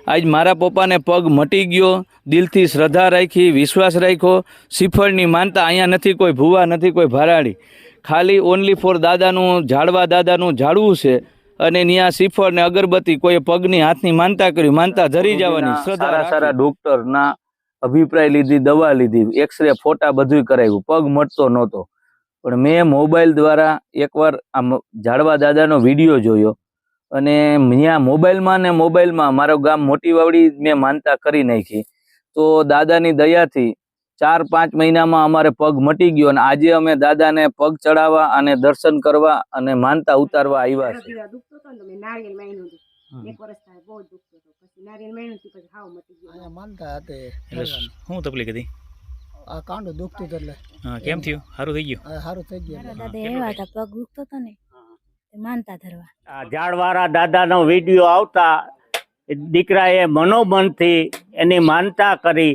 આજ મારા પપ્પાને પગ મટી ગયો, દિલથી શ્રદ્ધા રાખી, વિશ્વાસ રાખ્યો, શ્રીફળની માનતા. અહીંયા નથી કોઈ ભૂવા, નથી કોઈ ભરાડી, ખાલી ઓનલી ફોર દાદાનું ઝાડવા, દાદાનું ઝાડવું છે. અને ત્યાં શ્રીફળ ને અગરબત્તી, કોઈ પગની હાથની માનતા કરી, માનતા ધરી જવાની. સારા સારા ડોક્ટરના અભિપ્રાય લીધી, દવા લીધી, એક્સરે, ફોટા બધું કરાવ્યું, પગ મટતો નહોતો. પણ મેં મોબાઈલ દ્વારા એકવાર આ ઝાડવા દાદાનો વિડીયો જોયો અને ત્યાં મોબાઈલમાં મારું ગામ મોટી વાવડી મેં માનતા કરી નાખી. તો દાદાની દયાથી 4-5 મહિનામાં અમારે પગ મટી ગયો અને આજે અમે દાદાને પગ ચડાવવા અને દર્શન કરવા અને માનતા ઉતારવા આવ્યા છે. શું તકલીફ હતી? આ કાંડો દુખતો એટલે. કેમ થયું? સારું થઈ ગયું? સારું થઈ ગયું. દાદા એવા હતા, પગ દુખતો હતો ને, માનતા ધરવા. આ ઝાડવાળા દાદાનો વિડીયો આવતા દીકરાએ મનોમનથી એની માનતા કરી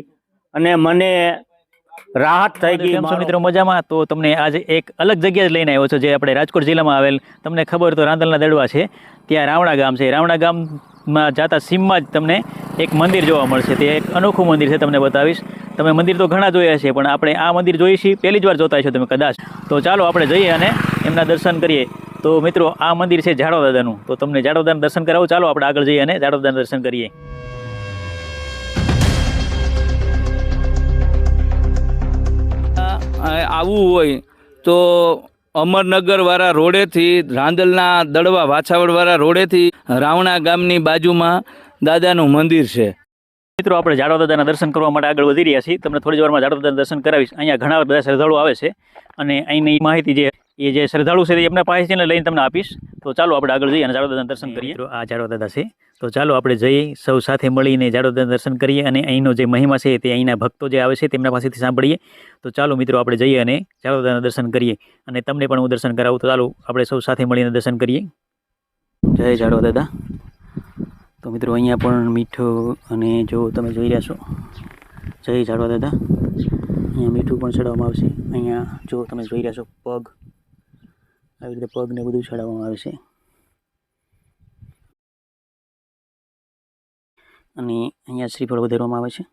અને મને રાહત થઈ ગઈ. કેમ છો મિત્રો? મજામાં? તો તમને આજે એક અલગ જગ્યા જ લઈને આવ્યો છો, જે આપણે રાજકોટ જિલ્લામાં આવેલ, તમને ખબર તો રાંદલના દડવા છે, ત્યાં રાવણા ગામ છે. રાવણા ગામમાં જતા સીમમાં જ તમને એક મંદિર જોવા મળશે. તે એક અનોખું મંદિર છે, તમને બતાવીશ. તમે મંદિર તો ઘણા જોયા છે, પણ આપણે આ મંદિર જોઈએ છીએ, પહેલી જ વાર જોતા હશો તમે કદાચ. તો ચાલો આપણે જઈએ અને એમના દર્શન કરીએ. તો મિત્રો, આ મંદિર છે ઝાડવા દાદાનું. તો તમને ઝાડવા દાદાના દર્શન કરાવું. ચાલો આપણે આગળ જઈએ અને ઝાડવા દાદાના દર્શન કરીએ. આવવું હોય તો અમરનગર વાળા રોડેથી, રાંદલના દડવા વાછાવડ વાળા રોડેથી રાવણા ગામની બાજુમાં દાદાનું મંદિર છે. મિત્રો, આપણે ઝાડવા દાદાના દર્શન કરવા માટે આગળ વધી રહ્યા છીએ. તમને થોડી જ વારમાં ઝાડવા દાદાના દર્શન કરાવીશ. અહીંયા ઘણા બધા શ્રદ્ધાળુ આવે છે અને અહીંની માહિતી જે શ્રદ્ધાળુ છે એમના પાસેથી લઈને તમને આપીશ. તો ચાલો આપણે આગળ જઈએ અને ઝાડવા દાદાના દર્શન કરીએ. આ ઝાડવા દાદા છે, તો ચાલો આપણે જઈએ, સૌ સાથે મળીને ઝાડવા દાદાના દર્શન કરીએ અને અહીંનો જે મહિમા છે તે અહીંના ભક્તો જે આવે છે તેમના પાસેથી સાંભળીએ. તો ચાલો મિત્રો, આપણે જઈએ અને ઝાડવા દાદાના દર્શન કરીએ અને તમને પણ હું દર્શન કરાવું. તો ચાલો આપણે સૌ સાથે મળીને દર્શન કરીએ. જય ઝાડવા દાદા. તો મિત્રો, અહીંયા પણ મીઠું અને જો તમે જોઈ રહ્યા છો, જય ઝાડવા દાદા. અહીંયા મીઠું પણ ચડાવવામાં આવશે. અહીંયા જો તમે જોઈ રહ્યા છો, પગ આવી રીતે પગને બધું ચડાવવામાં આવે છે. અને અહીંયા શ્રીફળ વધારવામાં આવે છે.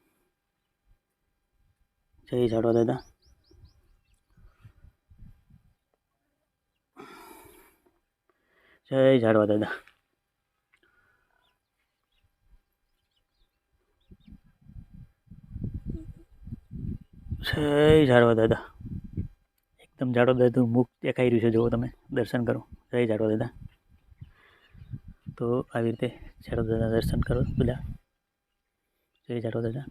જય ઝાડવા દાદા. જય ઝાડવા દાદા. જય ઝાડવા દાદા. એકદમ ઝાડવા દાદા મુખ દેખાઈ રહ્યું છે, જુઓ તમે, દર્શન કરો. જય ઝાડવા દાદા. તો આવી રીતે ઝાડવા દાદા દર્શન કરો બધા. જય ઝાડવા દાદા.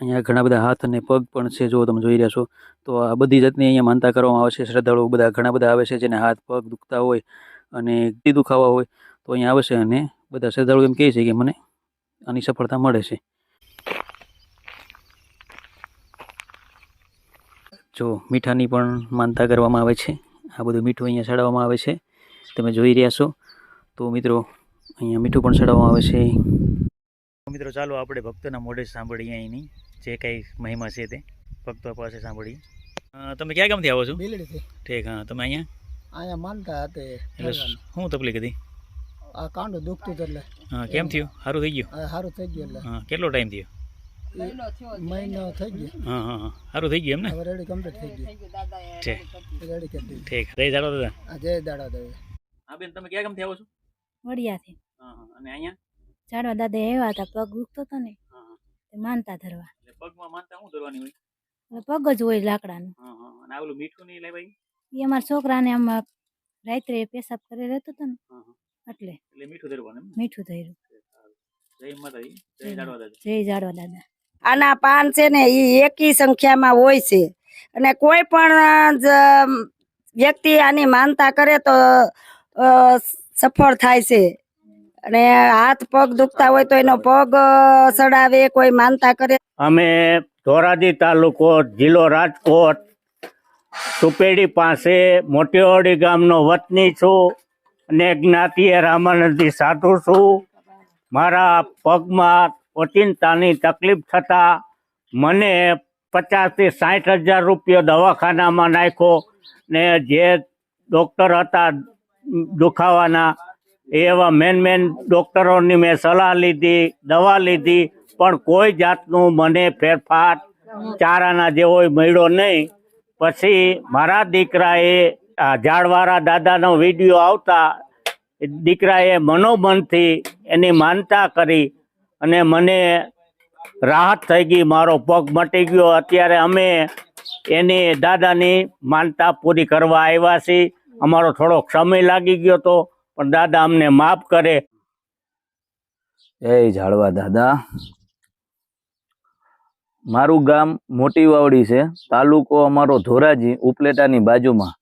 અહીંયા ઘણા બધા હાથ અને પગ પણ છે, જો તમે જોઈ રહ્યા છો. તો આ બધી જાતની અહીંયા માનતા કરવામાં આવે છે. શ્રદ્ધાળુઓ બધા ઘણા બધા આવે છે, જેને હાથ પગ દુખતા હોય અને દુખાવા હોય તો અહીંયા આવે છે અને બધા શ્રદ્ધાળુ એમ કહે છે કે મને આની સફળતા મળે છે. જો મીઠાની પણ માનતા કરવામાં આવે છે. આ બધું મીઠું અહીંયા ચડાવવામાં આવે છે, તમે જોઈ રહ્યા છો. તો મિત્રો, અહીંયા મીઠું પણ ચડાવવામાં આવે છે. મિત્રો, ચાલો આપણે ભક્તોના મોઢે સાંભળીએ અહીંની જે કંઈ મહિમા છે તે ભક્તો પાસે સાંભળીએ. તમે ક્યાં ગામથી આવો છો? બિલડીથી. ઠીક. હા, તમે અહીંયા માનતા હતી. એટલે શું તકલીફ હતી? આ કાંડો દુખતું એટલે. હા, કેમ થયું? સારું થઈ ગયું? સારું થઈ ગયું. એટલે હા, કેટલો ટાઈમ થયો? મહિનો થઈ ગયો. હા હા હા, સારું થઈ ગયું એમ ને? હવે રેડી કમ્પ્લીટ થઈ ગયું. ઠીક. રેડી કરી દીધું. ઠીક. જય ઝાડવા દાદા. જય દાડા દાદા. હા બેન, તમે ક્યાં ગામથી આવો છો? વડિયાથી. હા હા. અને અહીંયા ઝાડવા દાદા એવા હતા, પગ દુખતો હતો ને, માનતા ધરવા. પગમાં માનતા શું કરવાની હોય? પગ જ હોય લાકડાનું. હા હા. અને આવેલું મીઠું નહીં લેવાય? એ અમારા છોકરાને આમ રાત્રે પેશાબ કરી રહેતો હતો ને, એટલે મીઠું ધરવાનું. મીઠું ધર્યું. જય માતાજી. જય ઝાડવા દાદા. જય ઝાડવા દાદા. આના પાન છે ને એ એકી સંખ્યામાં હોય છે અને કોઈ પણ વ્યક્તિ આની માનતા કરે તો સફળ થાય છે. અને હાથ પગ દુખતા હોય તો એનો પગ ચડાવે, કોઈ માનતા કરે. અમે ધોરાજી તાલુકો, જિલ્લો રાજકોટ, સુપેડી પાસે મોટીવાડી ગામનો વતની છું અને જ્ઞાતિએ રામાનંદી સાધુ છું. મારા પગમાં ઓચિંતાની તકલીફ થતાં મને 50,000 થી 60,000 રૂપિયો દવાખાનામાં નાખ્યો ને જે ડૉક્ટર હતા દુખાવાના એવા મેન ડૉક્ટરોની મેં સલાહ લીધી, દવા લીધી, પણ કોઈ જાતનું મને ફેરફાર ચારાના જેવો મળ્યો નહીં. પછી મારા દીકરાએ આ ઝાડવાળા દાદાનો વિડીયો આવતા દીકરાએ મનોમનથી એની માનતા કરી અને મને રાહત થઈ ગઈ, મારો પગ મટી ગયો. અત્યારે અમે એની દાદાની માનતા પૂરી કરવા આવ્યા છીએ. અમારો થોડોક સમય લાગી ગયો તો, પણ દાદા અમને માફ કરે. જય ઝાડવા દાદા. મારું ગામ મોટી વાવડી છે, તાલુકો અમારો ધોરાજી, ઉપલેટાની બાજુમાં.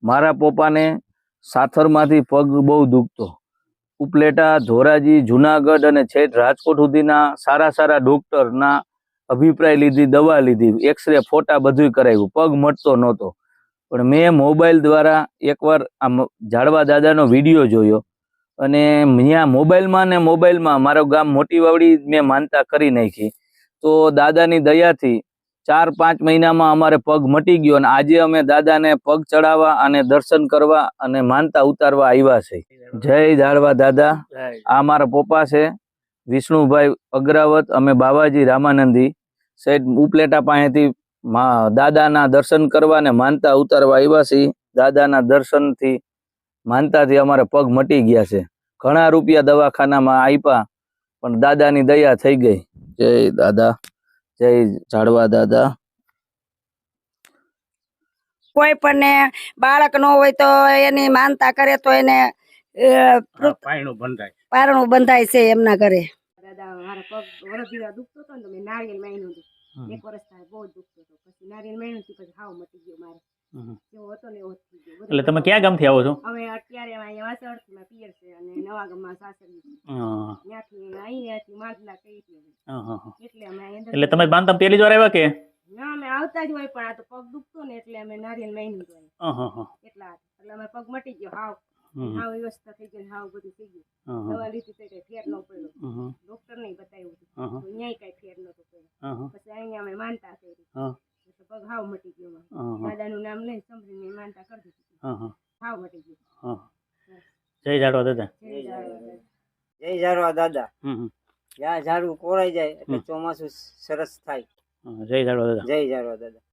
મારા પપ્પાને સાથરમાંથી પગ બહુ દુખતો. ઉપલેટા, ધોરાજી, જુનાગઢ અને છેક રાજકોટ સુધીના સારા ડૉક્ટરના અભિપ્રાય લીધી, દવા લીધી, એક્સરે, ફોટા બધું કરાવ્યું, પગ મટતો નહોતો. પણ મેં મોબાઈલ દ્વારા એકવાર આ ઝાડવા દાદાનો વિડીયો જોયો અને ત્યાં મોબાઈલમાં મારું ગામ મોટી વાવડી મેં માનતા કરી નાખી. તો દાદાની દયાથી 4-5 મહિનામાં અમારે પગ મટી ગયો અને આજે અમે દાદાને પગ ચડાવવા અને દર્શન કરવા અને માનતા ઉતારવા આવ્યા છે. જય ઝાડવા દાદા. આ મારા પપ્પા છે વિષ્ણુભાઈ અગ્રાવત. અમે બાવાજી રામાનંદી સાઈડ ઉપલેટા પાસેથી દાદાના દર્શન કરવા અને માનતા ઉતારવા આવ્યા છીએ. દાદાના દર્શનથી માનતાથી અમારે પગ મટી ગયા છે. ઘણા રૂપિયા દવાખાનામાં આપ્યા પણ દાદાની દયા થઈ ગઈ. જય દાદા, જય ઝાડવા દાદા. કોઈ પણ બાળક ન હોય તો એની માનતા કરે તો એને પારણું બંધાય છે એમના ઘરે. દાદા મારા પગ વરસ જેવા દુખતો હતો ને તો મેં નારિયેલ માયનું હતું. 1 વર્ષ થાય બહુ દુખતો હતો. પછી નારિયેલ માયનું પછી હાવ મટી ગયો મારે. જેવો હતો ને એવો થઈ ગયો. એટલે તમે ક્યાં ગામથી આવો છો? હવે અત્યારે અહીંયા વાસળમાં પિયર છે અને નવા ગામમાં સાસરી છે. ત્યાંથી અહીંયાથી માલદા કહી છે. એટલે અમે અહીંયા એટલે તમે બાંધકામ પહેલી જ વાર આવ્યા કે? ના અમે આવતા જ હોય, પણ આ તો પગ દુખતો ને એટલે અમે નારિયેલ માયનું હતું. એટલા એટલે અમે પગ મટી ગયો હાવ. હાવ વ્યવસ્થા થઈ ગઈ, હાવ બધું થઈ ગયું. દવા લીધી તો કઈ ફેર ન પડ્યો. ડોક્ટર ને બતાવ્યું હતું, ન્યાય કઈ ફેર નતો પડ્યો. પછી અહીંયા અમે માનતા કરી, પગ હાવ મટી ગયો. દાદાનું નામ લઈને સંભળીને માનતા કરી દીધી, હાવ મટી ગયો. જય ઝાડવા દાદા. જય ઝાડવા દાદા. જ્યાં ઝાડવું કોરાઈ જાય એટલે ચોમાસું સરસ થાય. જય ઝાડવા દાદા. જય ઝાડવા દાદા.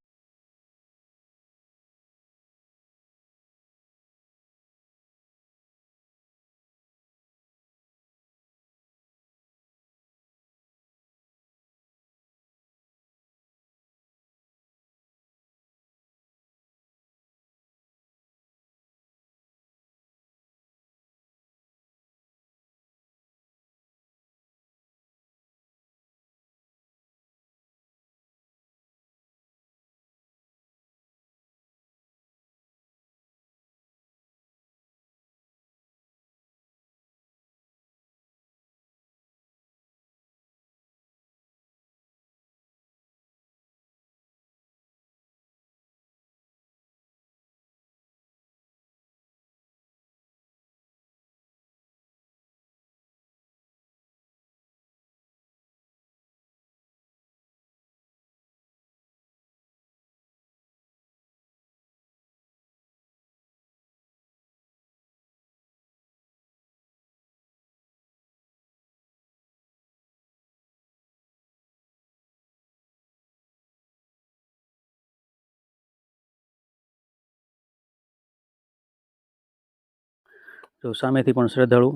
તો સામેથી પણ શ્રદ્ધાળુ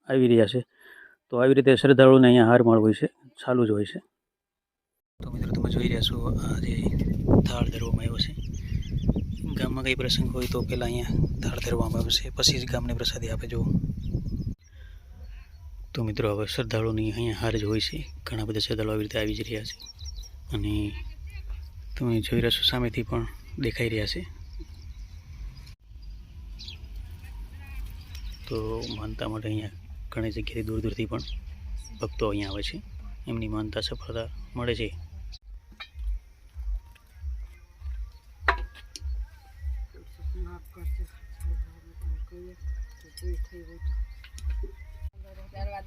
આવી રહ્યા છે. તો આવી રીતે શ્રદ્ધાળુને અહીંયા હારમાળ હોય છે, ચાલુ જ હોય છે. તો મિત્રો તમે જોઈ રહ્યા છો આ જે થાળ ધરવામાં આવ્યો છે. ગામમાં કંઈ પ્રસંગ હોય તો પહેલાં અહીંયા થાળ ધરવામાં આવે છે, પછી જ ગામને પ્રસાદી આપે. જો તો મિત્રો હવે શ્રદ્ધાળુની અહીંયા હાર જ હોય છે. ઘણા બધા શ્રદ્ધાળુ આવી રીતે આવી જ રહ્યા છે અને તમે જોઈ રહ્યા છો સામેથી પણ દેખાઈ રહ્યા છે. તો માનતા માટે અહીંયા ઘણી જગ્યાએથી દૂર દૂરથી પણ ભક્તો અહીંયા આવે છે, એમની માનતા સફળતા મળે છે.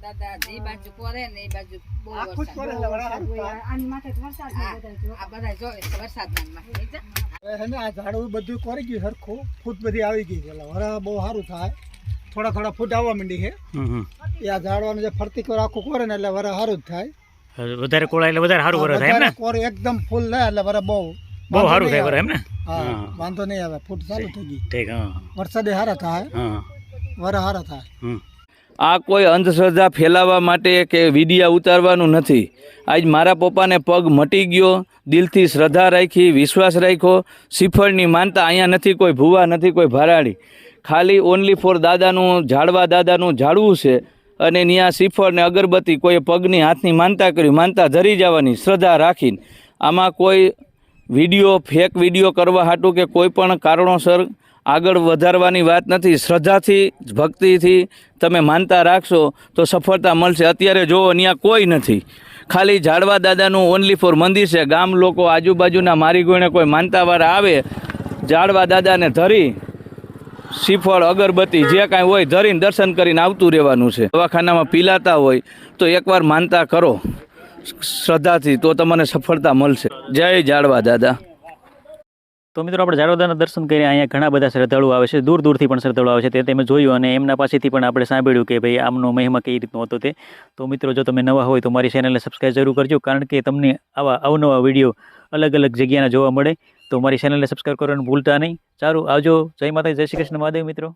દાદા જે બાજુ કરે ને એ બાજુ બહુ આખું જ વરસાદ કરે એટલે વરસાદ થાય. આની માટે જ વરસાદ ને બધા જો આ બધા જોવે છે વરસાદના માટે હવે છે ને આ ઝાડવું બધું કરી ગયું સરખું ફૂટ બધી આવી ગઈ એટલે વરા બહુ સારું થાય. થોડા થોડા ફૂટ આવવા માંડી છે એ આ ઝાડવાનું જે ફરતી કોર આખું કરે ને એટલે વરા સારું જ થાય. વધારે કોળા એટલે વધારે સારું વરસ થાય એમ ને વધારે કોર એકદમ ફૂલ થાય એટલે વરા બહુ બહુ સારું થાય વરસ એમ ને હા વાંધો નહીં આવે. ફૂટ ચાલુ થઈ ગઈ. ઠીક હા વરસાદે સારા થાય હા વરા સારા થાય. આ કોઈ અંધશ્રદ્ધા ફેલાવવા માટે કે વિડિયા ઉતારવાનું નથી. આજ મારા પપ્પાને પગ મટી ગયો, દિલથી શ્રદ્ધા રાખી, વિશ્વાસ રાખ્યો, શ્રીફળની માનતા. અહીંયા નથી કોઈ ભૂવા, નથી કોઈ ભરાડી, ખાલી ઓનલી ફોર દાદાનું દાદાનું ઝાડવું છે. અને ત્યાં શ્રીફળ ને અગરબત્તી, કોઈ પગની હાથની માનતા કરી, માનતા ધરી જવાની શ્રદ્ધા રાખીને. આમાં કોઈ વિડીયો ફેક વિડીયો કરવા હાટું કે કોઈ પણ કારણોસર આગળ વધારવાની વાત નથી. શ્રદ્ધાથી ભક્તિથી તમે માનતા રાખશો તો સફળતા મળશે. અત્યારે જુઓ ત્યાં કોઈ નથી, ખાલી ઝાડવા દાદાનું ઓનલી ફોર મંદિર છે. ગામ લોકો આજુબાજુના મારી ગોણે કોઈ માનતાવાળા આવે, ઝાડવા દાદાને ધરી શ્રીફળ અગરબત્તી જે કાંઈ હોય ધરીને દર્શન કરીને આવતું રહેવાનું છે. દવાખાનામાં પીલાતા હોય તો એકવાર માનતા કરો શ્રદ્ધાથી, તો તમને સફળતા મળશે. જય ઝાડવા દાદા. તો મિત્રો આપણે ઝાડવાદાના દર્શન કરીને અહીંયા ઘણા બધા શ્રદ્ધાળુ આવે છે, દૂર દૂરથી પણ શ્રદ્ધાળુ આવે છે. તે તમે જોયું અને એમના પાસેથી પણ આપણે સાંભળ્યું કે ભાઈ આમનો મહિમા કઈ રીતનો હતો તે. તો મિત્રો જો તમે નવા હોય તો મારી ચેનલને સબસ્ક્રાઈબ જરૂર કરજો, કારણ કે તમને આવા અવનવા વિડીયો અલગ અલગ જગ્યાના જોવા મળે. તો મારી ચેનલને સબસ્ક્રાઈબ કરવાનું ભૂલતા નહીં. સારું, આવજો. જય માતા, જય શ્રી કૃષ્ણ મહાદેવ મિત્રો.